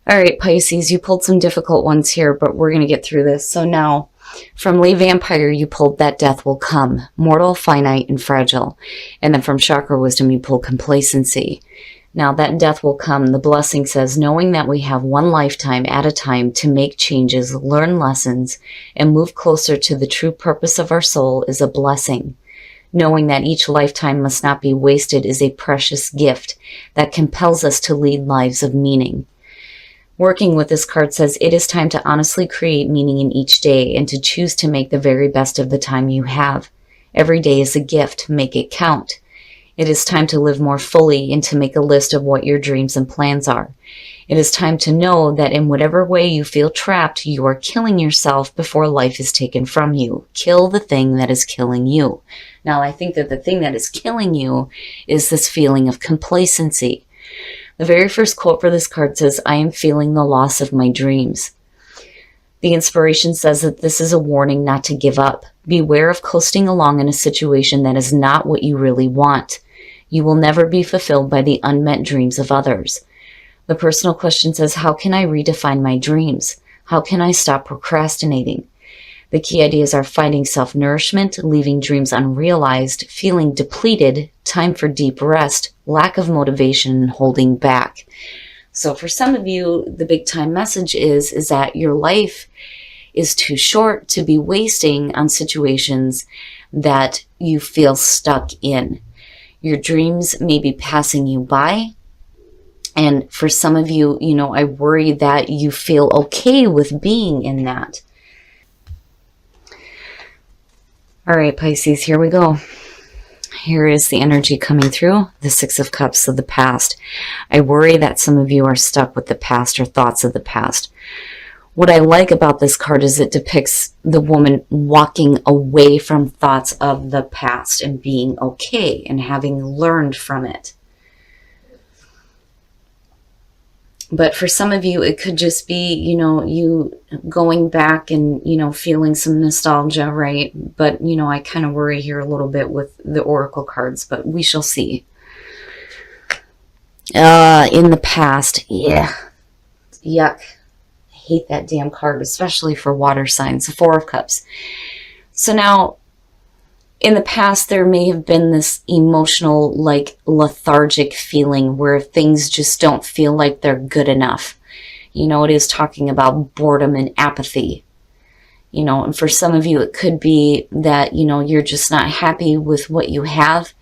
All right, Pisces, you pulled some difficult ones here, but we're going to get through this. So now, from Lay Vampire, you pulled That Death Will Come, mortal, finite, and fragile. And then from Chakra Wisdom, you pulled Complacency. Now, that death will come. The blessing says, knowing that we have one lifetime at a time to make changes, learn lessons, and move closer to the true purpose of our soul is a blessing. Knowing that each lifetime must not be wasted is a precious gift that compels us to lead lives of meaning. Working with this card says, it is time to honestly create meaning in each day and to choose to make the very best of the time you have. Every day is a gift. Make it count. It is time to live more fully and to make a list of what your dreams and plans are. It is time to know that in whatever way you feel trapped, you are killing yourself before life is taken from you. Kill the thing that is killing you. Now, I think that the thing that is killing you is this feeling of complacency. The very first quote for this card says, I am feeling the loss of my dreams. The inspiration says that this is a warning not to give up. Beware of coasting along in a situation that is not what you really want. You will never be fulfilled by the unmet dreams of others. The personal question says, how can I redefine my dreams? How can I stop procrastinating? The key ideas are finding self-nourishment, leaving dreams unrealized, feeling depleted, time for deep rest, lack of motivation, and holding back. So for some of you, the big time message is that your life is too short to be wasting on situations that you feel stuck in. Your dreams may be passing you by. And for some of you, I worry that you feel okay with being in that. All right, Pisces, here we go. Here is the energy coming through, the Six of Cups of the past. I worry that some of you are stuck with the past or thoughts of the past. What I like about this card is it depicts the woman walking away from thoughts of the past and being okay and having learned from it. But for some of you, it could just be, you going back and, feeling some nostalgia, right? But, I kind of worry here a little bit with the oracle cards, but we shall see. In the past, yeah. Yuck. I hate that damn card, especially for water signs, the Four of Cups. So now, in the past, there may have been this emotional, lethargic feeling where things just don't feel like they're good enough. It is talking about boredom and apathy. And for some of you, it could be that, you're just not happy with what you have,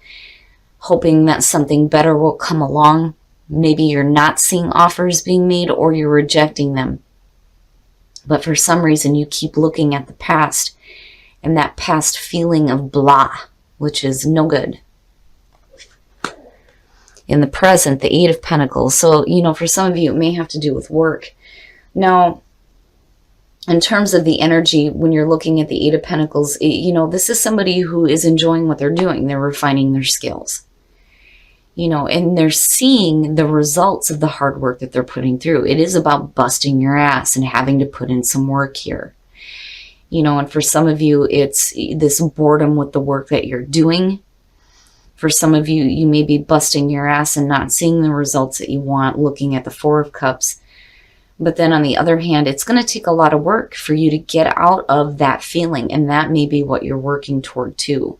hoping that something better will come along. Maybe you're not seeing offers being made or you're rejecting them. But for some reason, you keep looking at the past. And that past feeling of blah, which is no good. In the present, the Eight of Pentacles. So, for some of you, it may have to do with work. Now, in terms of the energy, when you're looking at the Eight of Pentacles, this is somebody who is enjoying what they're doing. They're refining their skills. And they're seeing the results of the hard work that they're putting through. It is about busting your ass and having to put in some work here. And for some of you, it's this boredom with the work that you're doing. For some of you, you may be busting your ass and not seeing the results that you want, looking at the Four of Cups. But then on the other hand, it's going to take a lot of work for you to get out of that feeling. And that may be what you're working toward too.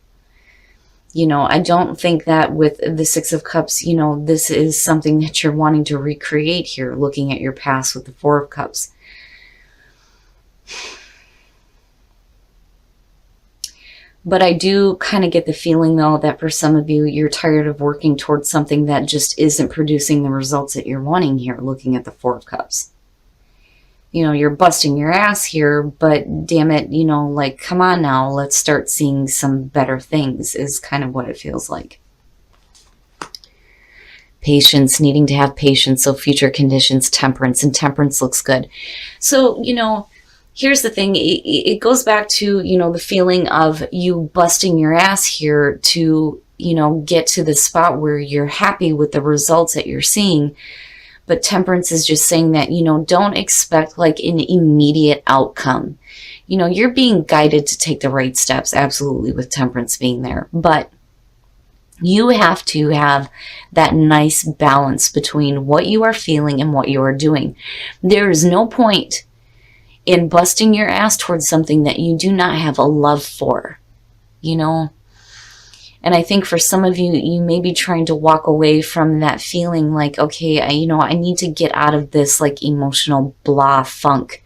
I don't think that with the Six of Cups, this is something that you're wanting to recreate here, looking at your past with the Four of Cups. But I do kind of get the feeling, though, that for some of you, you're tired of working towards something that just isn't producing the results that you're wanting here, looking at the Four of Cups. You're busting your ass here, but damn it, come on now, let's start seeing some better things is kind of what it feels like. Patience, needing to have patience, so future conditions, temperance, and temperance looks good. So, here's the thing, it goes back to, the feeling of you busting your ass here to, get to the spot where you're happy with the results that you're seeing. But temperance is just saying that, don't expect an immediate outcome. You're being guided to take the right steps, absolutely, with temperance being there. But You have to have that nice balance between what you are feeling and what you are doing. There is no point in busting your ass towards something that you do not have a love for, you know? And I think for some of you, you may be trying to walk away from that feeling like, okay, I need to get out of this like emotional blah funk,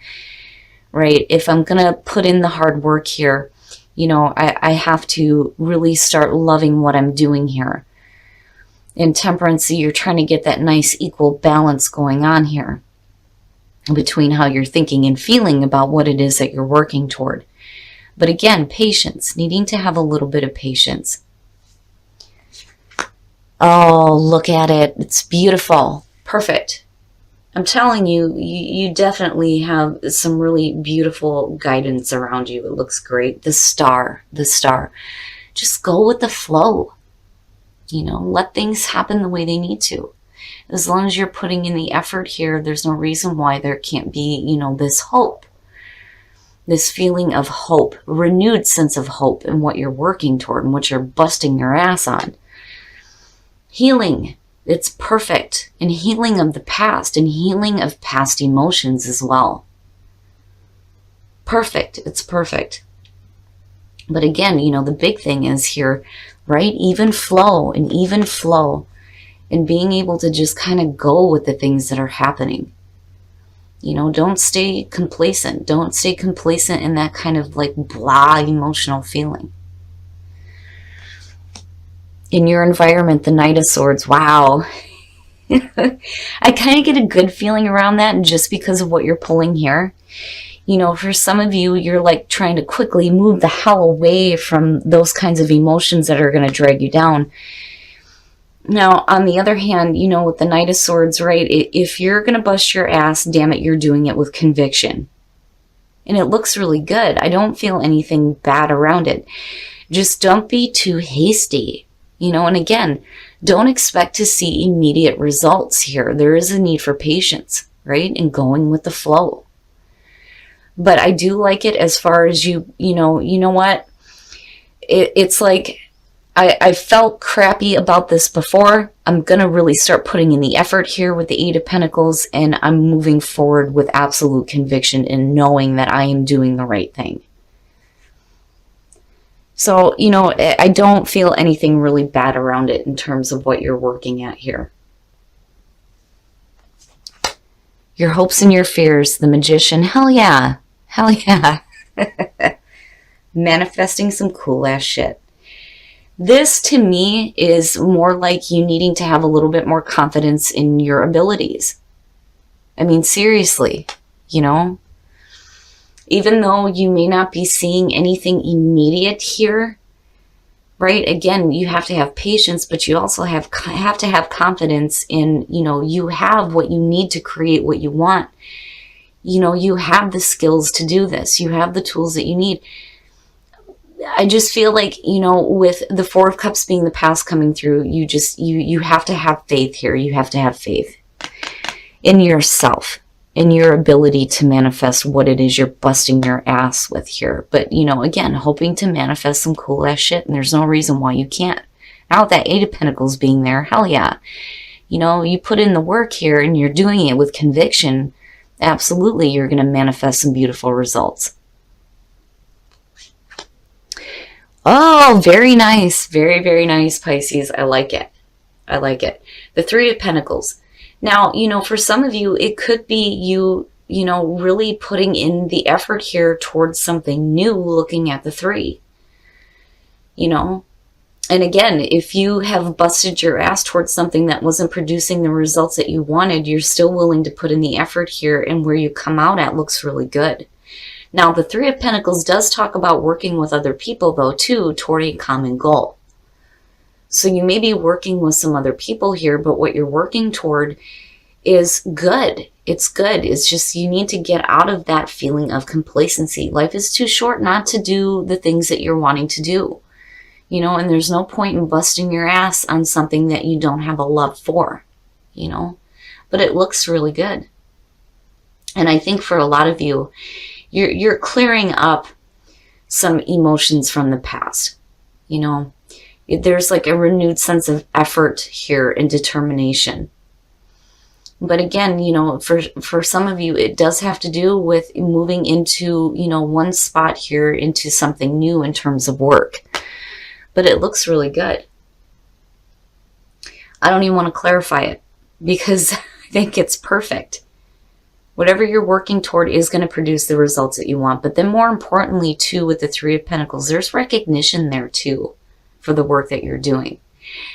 right? If I'm going to put in the hard work here, I have to really start loving what I'm doing here. In temperance, you're trying to get that nice equal balance going on here between how you're thinking and feeling about what it is that you're working toward. But again, patience, needing to have a little bit of patience. Oh, look at it. It's beautiful. Perfect. I'm telling you, you definitely have some really beautiful guidance around you. It looks great. The star. Just go with the flow. Let things happen the way they need to. As long as you're putting in the effort here, there's no reason why there can't be, this hope. This feeling of hope, renewed sense of hope in what you're working toward and what you're busting your ass on. Healing, it's perfect. And healing of the past and healing of past emotions as well. Perfect, it's perfect. But again, the big thing is here, right? Even flow and being able to just kind of go with the things that are happening. Don't stay complacent. Don't stay complacent in that kind of like blah emotional feeling. In your environment, the Knight of Swords, wow. I kind of get a good feeling around that just because of what you're pulling here. For some of you, you're like trying to quickly move the hell away from those kinds of emotions that are going to drag you down. Now, on the other hand, with the Knight of Swords, right, if you're going to bust your ass, damn it, you're doing it with conviction. And it looks really good. I don't feel anything bad around it. Just don't be too hasty. And again, don't expect to see immediate results here. There is a need for patience, right? And going with the flow. But I do like it as far as you know what? It's like, I felt crappy about this before. I'm going to really start putting in the effort here with the Eight of Pentacles, and I'm moving forward with absolute conviction and knowing that I am doing the right thing. So, I don't feel anything really bad around it in terms of what you're working at here. Your hopes and your fears, the Magician, hell yeah. Hell yeah. Manifesting some cool ass shit. This to me is more like you needing to have a little bit more confidence in your abilities. I mean, seriously, even though you may not be seeing anything immediate here, right? Again, you have to have patience, but you also have to have confidence in, you have what you need to create what you want. You have the skills to do this. You have the tools that you need. I just feel like, with the Four of Cups being the past coming through, you have to have faith here. You have to have faith in yourself, in your ability to manifest what it is you're busting your ass with here. But, again, hoping to manifest some cool ass shit, and there's no reason why you can't. Now with that Eight of Pentacles being there, hell yeah. You put in the work here and you're doing it with conviction, absolutely you're going to manifest some beautiful results. Oh, very nice. Very, very nice, Pisces. I like it. I like it. The Three of Pentacles. Now, for some of you, it could be you, really putting in the effort here towards something new, looking at the three. And again, if you have busted your ass towards something that wasn't producing the results that you wanted, you're still willing to put in the effort here, and where you come out at looks really good. Now, the Three of Pentacles does talk about working with other people, though, too, toward a common goal. So you may be working with some other people here, but what you're working toward is good. It's good. It's just you need to get out of that feeling of complacency. Life is too short not to do the things that you're wanting to do. And there's no point in busting your ass on something that you don't have a love for, But it looks really good. And I think for a lot of you, you're clearing up some emotions from the past. There's like a renewed sense of effort here and determination. But again, you know, for some of you, it does have to do with moving into, you know, one spot here into something new in terms of work. But it looks really good. I don't even want to clarify it because I think it's perfect. Whatever you're working toward is going to produce the results that you want. But then more importantly, too, with the Three of Pentacles, there's recognition there, too, for the work that you're doing.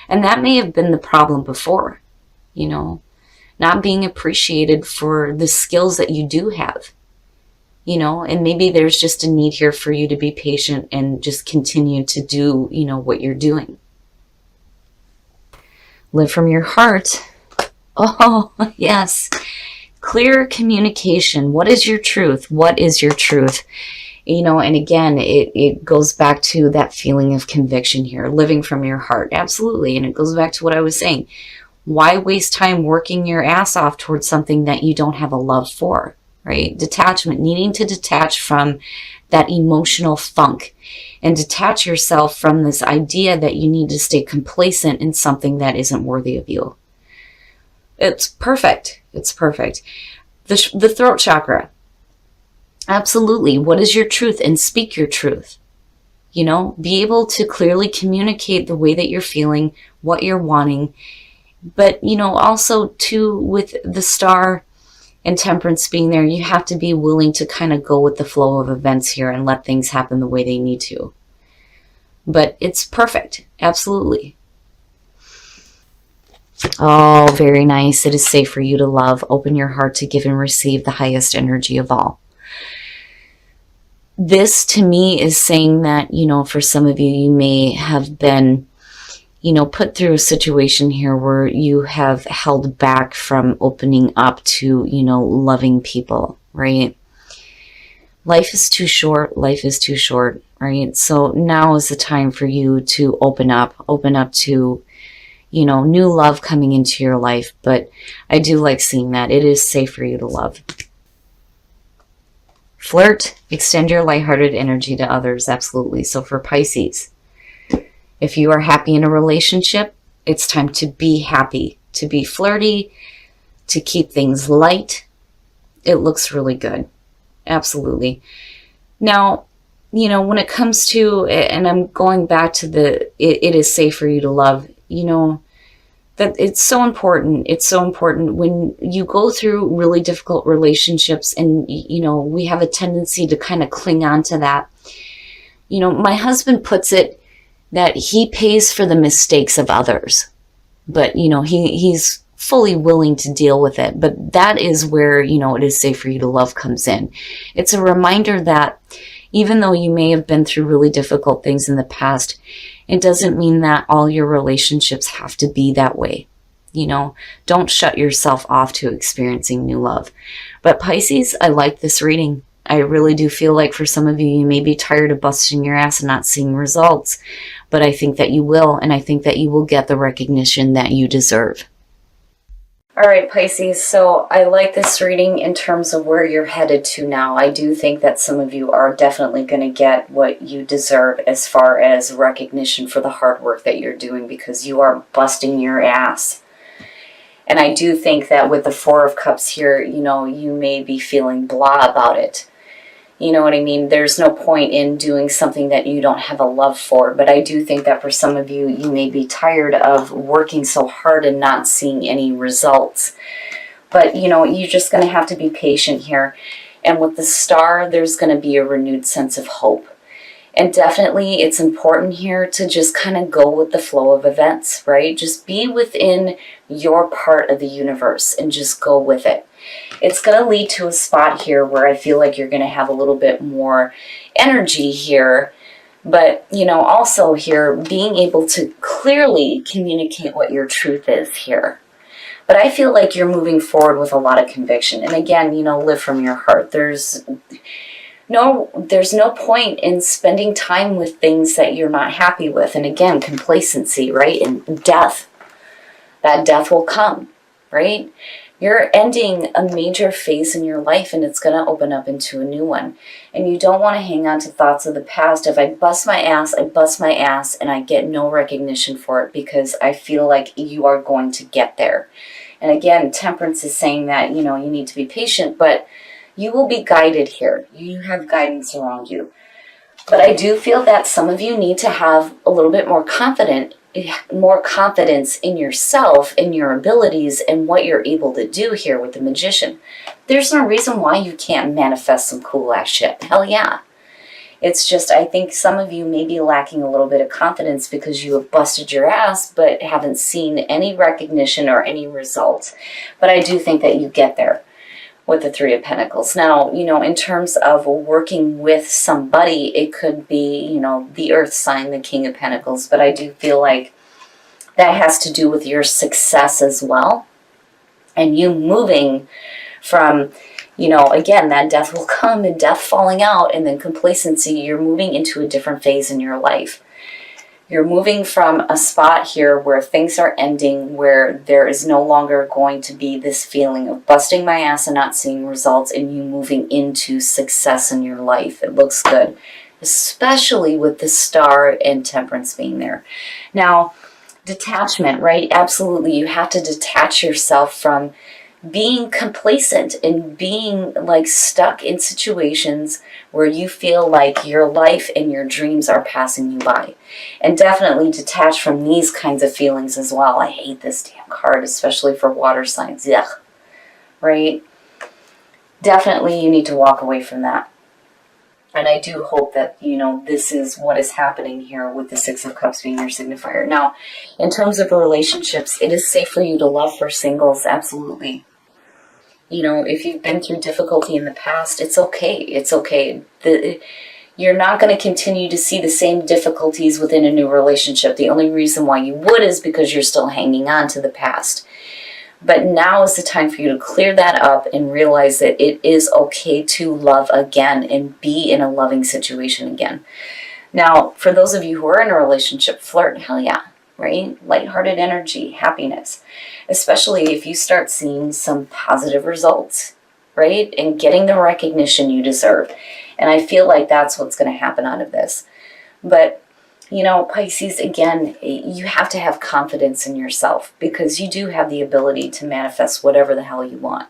And that may have been the problem before, you know, not being appreciated for the skills that you do have, you know, and maybe there's just a need here for you to be patient and just continue to do, you know, what you're doing. Live from your heart. Oh, yes. Clear communication. What is your truth? What is your truth? You know, and again, it goes back to that feeling of conviction here, living from your heart. Absolutely. And it goes back to what I was saying. Why waste time working your ass off towards something that you don't have a love for, right? Detachment, needing to detach from that emotional funk and detach yourself from this idea that you need to stay complacent in something that isn't worthy of you. It's perfect. It's perfect. The throat chakra. Absolutely. What is your truth? And speak your truth. You know, be able to clearly communicate the way that you're feeling, what you're wanting. But, you know, also too, with the Star and Temperance being there, you have to be willing to kind of go with the flow of events here and let things happen the way they need to. But it's perfect. Absolutely. Oh, very nice. It is safe for you to love. Open your heart to give and receive the highest energy of all. This to me is saying that, you know, for some of you, you may have been, you know, put through a situation here where you have held back from opening up to, you know, loving people, right? Life is too short. Life is too short, right? So now is the time for you to open up to, you know, new love coming into your life. But I do like seeing that. It is safe for you to love. Flirt, extend your lighthearted energy to others. Absolutely. So for Pisces, if you are happy in a relationship, it's time to be happy, to be flirty, to keep things light. It looks really good. Absolutely. Now, you know, when it comes to, and I'm going back to it is safe for you to love, you know, that it's so important. It's so important when you go through really difficult relationships and, you know, we have a tendency to kind of cling on to that. You know, my husband puts it that he pays for the mistakes of others, but, you know, he's fully willing to deal with it. But that is where, you know, it is safe for you to love comes in. It's a reminder that even though you may have been through really difficult things in the past, it doesn't mean that all your relationships have to be that way. You know, don't shut yourself off to experiencing new love. But Pisces, I like this reading. I really do feel like for some of you, you may be tired of busting your ass and not seeing results. But I think that you will, and I think that you will get the recognition that you deserve. All right, Pisces, so I like this reading in terms of where you're headed to now. I do think that some of you are definitely going to get what you deserve as far as recognition for the hard work that you're doing because you are busting your ass. And I do think that with the Four of Cups here, you know, you may be feeling blah about it. You know what I mean? There's no point in doing something that you don't have a love for. But I do think that for some of you, you may be tired of working so hard and not seeing any results. But, you know, you're just going to have to be patient here. And with the Star, there's going to be a renewed sense of hope. And definitely it's important here to just kind of go with the flow of events, right? Just be within your part of the universe and just go with it. It's going to lead to a spot here where I feel like you're going to have a little bit more energy here. But, you know, also here, being able to clearly communicate what your truth is here. But I feel like you're moving forward with a lot of conviction. And again, you know, live from your heart. There's no point in spending time with things that you're not happy with. And again, complacency, right? And death. That death will come, right? You're ending a major phase in your life, and it's going to open up into a new one. And you don't want to hang on to thoughts of the past. If I bust my ass, I bust my ass, and I get no recognition for it, because I feel like you are going to get there. And again, Temperance is saying that, you know, you need to be patient, but you will be guided here. You have guidance around you. But I do feel that some of you need to have a little bit more confidence in yourself, in your abilities, and what you're able to do here with the Magician. There's no reason why you can't manifest some cool ass shit. Hell yeah. It's just, I think some of you may be lacking a little bit of confidence because you have busted your ass but haven't seen any recognition or any results. But I do think that you get there with the Three of Pentacles. Now, you know, in terms of working with somebody, it could be, you know, the Earth sign, the King of Pentacles. But I do feel like that has to do with your success as well. And you moving from, you know, again, that death will come and death falling out and then complacency. You're moving into a different phase in your life. You're moving from a spot here where things are ending, where there is no longer going to be this feeling of busting my ass and not seeing results, and you moving into success in your life. It looks good, especially with the Star and Temperance being there. Now, detachment, right? Absolutely. You have to detach yourself from being complacent and being like stuck in situations where you feel like your life and your dreams are passing you by. And definitely detach from these kinds of feelings as well. I hate this damn card, especially for water signs. Yuck. Right? Definitely you need to walk away from that. And I do hope that, you know, this is what is happening here with the Six of Cups being your signifier. Now, in terms of relationships, it is safe for you to love for singles. Absolutely. You know, if you've been through difficulty in the past, it's okay. It's okay. You're not going to continue to see the same difficulties within a new relationship. The only reason why you would is because you're still hanging on to the past. But now is the time for you to clear that up and realize that it is okay to love again and be in a loving situation again. Now, for those of you who are in a relationship, flirt, hell yeah, right? Lighthearted energy, happiness. Especially if you start seeing some positive results, right? And getting the recognition you deserve. And I feel like that's what's going to happen out of this. But, you know, Pisces, again, you have to have confidence in yourself because you do have the ability to manifest whatever the hell you want.